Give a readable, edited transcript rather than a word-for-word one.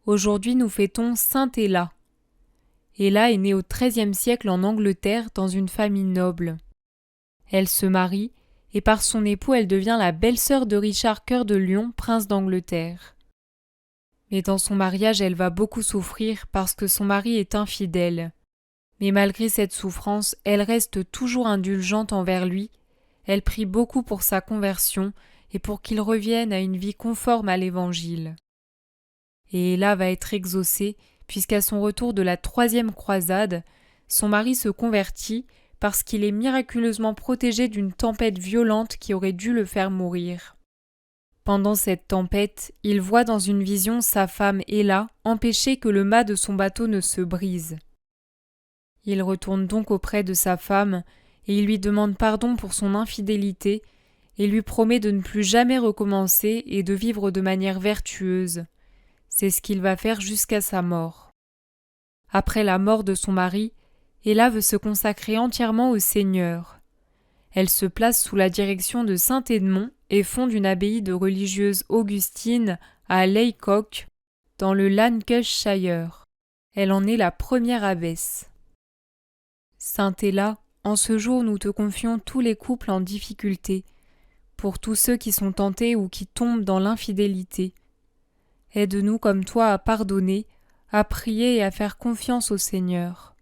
Aujourd'hui, nous fêtons Sainte Ella. Ella est née au XIIIe siècle en Angleterre dans une famille noble. Elle se marie et par son époux, elle devient la belle-sœur de Richard Cœur de Lion, prince d'Angleterre. Mais dans son mariage, elle va beaucoup souffrir parce que son mari est infidèle. Mais malgré cette souffrance, elle reste toujours indulgente envers lui. Elle prie beaucoup pour sa conversion et pour qu'il revienne à une vie conforme à l'Évangile. Et Ella va être exaucée, puisqu'à son retour de la 3e croisade, son mari se convertit parce qu'il est miraculeusement protégé d'une tempête violente qui aurait dû le faire mourir. Pendant cette tempête, il voit dans une vision sa femme Ella empêcher que le mât de son bateau ne se brise. Il retourne donc auprès de sa femme et il lui demande pardon pour son infidélité et lui promet de ne plus jamais recommencer et de vivre de manière vertueuse. C'est ce qu'il va faire jusqu'à sa mort. Après la mort de son mari, Ella veut se consacrer entièrement au Seigneur. Elle se place sous la direction de saint Edmond et fonde une abbaye de religieuses augustines à Laycock, dans le Lancashire. Elle en est la première abbesse. Sainte Ella, en ce jour nous te confions tous les couples en difficulté, pour tous ceux qui sont tentés ou qui tombent dans l'infidélité. Aide-nous comme toi à pardonner, à prier et à faire confiance au Seigneur.